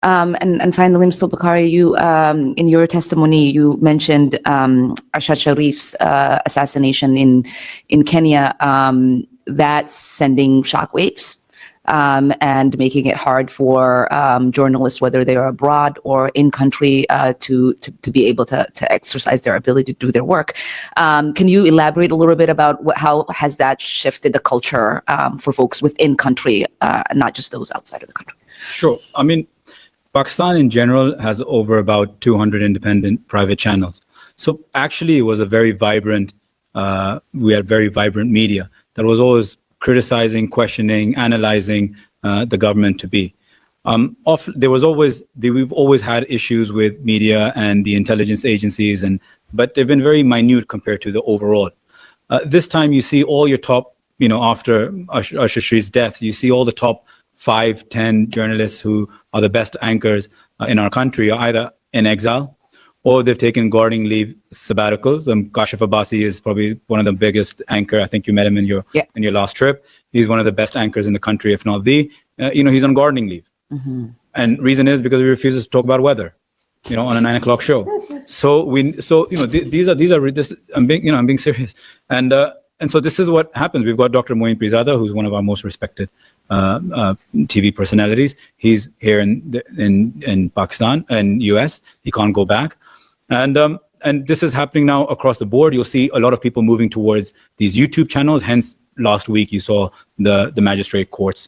And finally, Mr. Bukhari, you in your testimony you mentioned Arshad Sharif's assassination in Kenya. That's sending shockwaves and making it hard for journalists, whether they are abroad or in country, to be able to exercise their ability to do their work. Can you elaborate a little bit about how has that shifted the culture for folks within country, not just those outside of the country? Sure. I mean, Pakistan in general has over about 200 independent private channels. So actually it was a very vibrant, we had very vibrant media that was always criticizing, questioning, analyzing the government to be. We've always had issues with media and the intelligence agencies, but they've been very minute compared to the overall. This time you see all your top, after Arshad Sharif's death, you see all the top 5-10 journalists who are the best anchors in our country are either in exile or they've taken gardening leave sabbaticals. Kashif Abbasi is probably one of the biggest anchor. I think you met him in your last trip. He's one of the best anchors in the country, if not the. He's on gardening leave, and reason is because he refuses to talk about weather, on a 9 o'clock show. I'm being serious, and so this is what happens. We've got Dr. Moeen Pirzada, who's one of our most respected TV personalities. He's here in Pakistan and US. He can't go back. And this is happening now across the board. You'll see a lot of people moving towards these YouTube channels. Hence, last week you saw the magistrate court's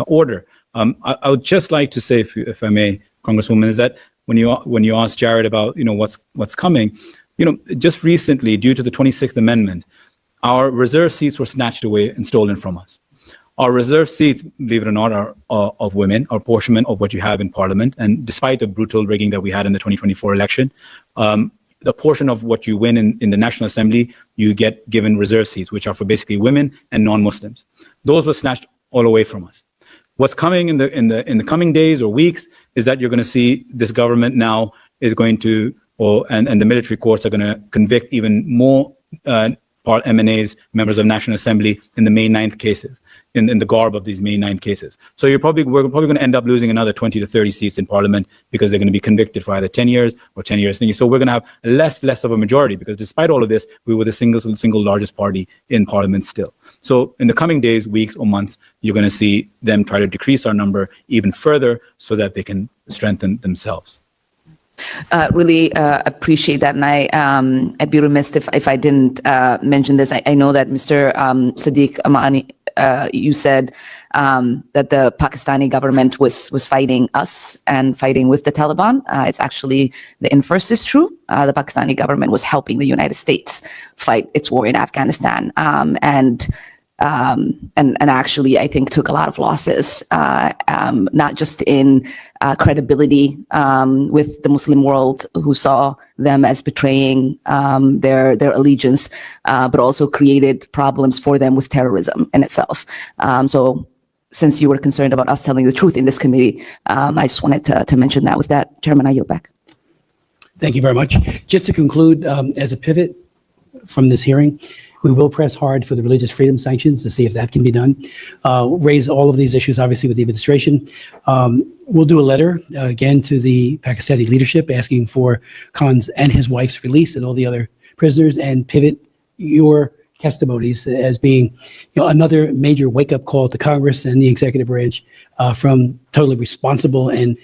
order. I would just like to say, if I may, Congresswoman, is that when you asked Jared about what's coming, just recently, due to the 26th Amendment, our reserve seats were snatched away and stolen from us. Our reserve seats, believe it or not, are of women, are apportionment of what you have in Parliament. And despite the brutal rigging that we had in the 2024 election, the portion of what you win in the National Assembly, you get given reserve seats, which are for basically women and non-Muslims. Those were snatched all away from us. What's coming in the coming days or weeks is that you're going to see this government now is going to, and the military courts are going to convict even more MNAs, members of National Assembly, in the May 9th cases, in the garb of these May 9th cases. So we're probably going to end up losing another 20 to 30 seats in Parliament because they're going to be convicted for either 10 years or 10 years. So we're going to have less of a majority because despite all of this, we were the single largest party in Parliament still. So in the coming days, weeks or months, you're going to see them try to decrease our number even further so that they can strengthen themselves. Really appreciate that, and I'd be remiss if I didn't mention this. I know that Mr. Sadiq Amani, you said that the Pakistani government was fighting us and fighting with the Taliban. It's actually the inverse is true. The Pakistani government was helping the United States fight its war in Afghanistan, and actually, I think took a lot of losses, not just in credibility with the Muslim world, who saw them as betraying their allegiance, but also created problems for them with terrorism in itself. So, since you were concerned about us telling the truth in this committee, I just wanted to mention that. With that, Chairman, I yield back. Thank you very much. Just to conclude, as a pivot from this hearing, we will press hard for the religious freedom sanctions to see if that can be done. Raise all of these issues, obviously, with the administration. We'll do a letter, again, to the Pakistani leadership asking for Khan's and his wife's release and all the other prisoners, and pivot your testimonies as being another major wake-up call to Congress and the executive branch from totally responsible and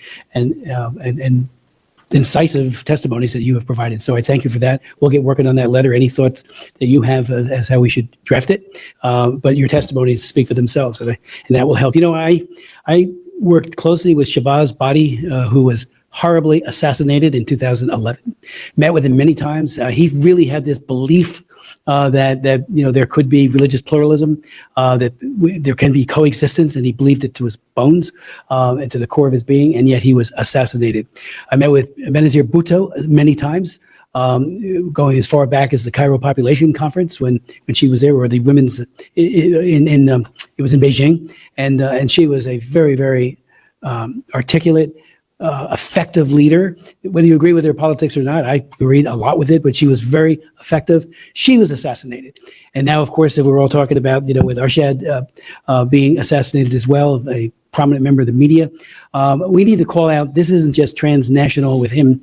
incisive testimonies that you have provided. So I thank you for that. We'll get working on that letter. Any thoughts that you have as how we should draft it? But your testimonies speak for themselves, and that will help. I worked closely with Shahbaz Bhatti, who was horribly assassinated in 2011. Met with him many times. He really had this belief that there could be religious pluralism, that there can be coexistence, and he believed it to his bones and to the core of his being, and yet he was assassinated. I met with Benazir Bhutto many times, going as far back as the Cairo Population Conference when she was there, or the women's it was in Beijing, and she was a very, very articulate, effective leader. Whether you agree with her politics or not, I agreed a lot with it, but she was very effective. She was assassinated. And now, of course, if we're all talking about, with Arshad being assassinated as well, a prominent member of the media, we need to call out, this isn't just transnational with him,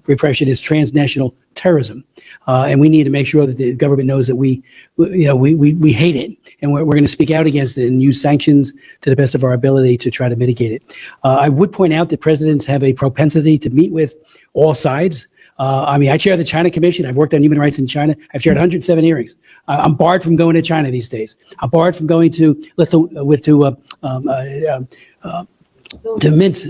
repression, it's transnational terrorism. And we need to make sure that the government knows that we hate it, and we're going to speak out against it and use sanctions to the best of our ability to try to mitigate it. I would point out that presidents have a propensity to meet with all sides. I chair the China Commission. I've worked on human rights in China. I've chaired 107 hearings. I'm barred from going to China these days. I'm barred from going to Minsk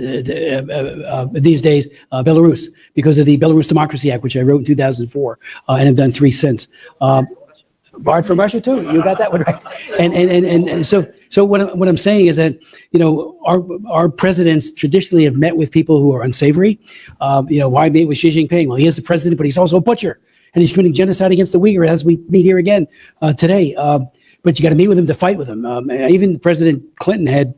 these days, Belarus, because of the Belarus Democracy Act, which I wrote in 2004, and have done 3 since. Barred from Russia too. You got that one right. And so what I'm saying is that our presidents traditionally have met with people who are unsavory. Why meet with Xi Jinping? Well, he is the president, but he's also a butcher, and he's committing genocide against the Uyghur, as we meet here again today. But you got to meet with him to fight with him. Even President Clinton had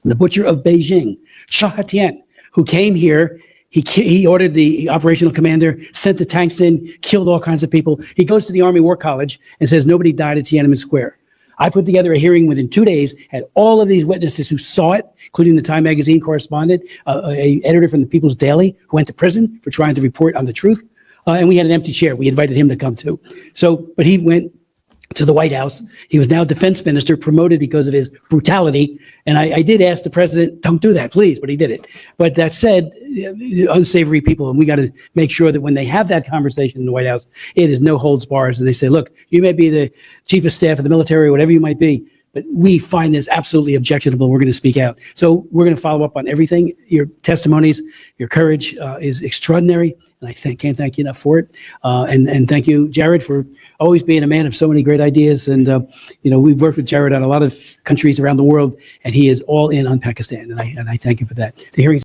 the butcher of Beijing, Xia Hatian, who came here. He ordered the operational commander, sent the tanks in, killed all kinds of people. He goes to the Army War College and says nobody died at Tiananmen Square. I put together a hearing within 2 days, had all of these witnesses who saw it, including the Time magazine correspondent, a editor from the People's Daily who went to prison for trying to report on the truth. And we had an empty chair. We invited him to come too. But he went to the White House. He was now defense minister, promoted because of his brutality. And I did ask the president, don't do that, please, but he did it. But that said, unsavory people, and we got to make sure that when they have that conversation in the White House, it is no holds bars. And they say, look, you may be the chief of staff of the military or whatever you might be, but we find this absolutely objectionable. We're going to speak out. So we're going to follow up on everything. Your testimonies, your courage is extraordinary. And I can't thank you enough for it. And thank you, Jared, for always being a man of so many great ideas. And, we've worked with Jared on a lot of countries around the world, and he is all in on Pakistan. And I thank you for that. The hearings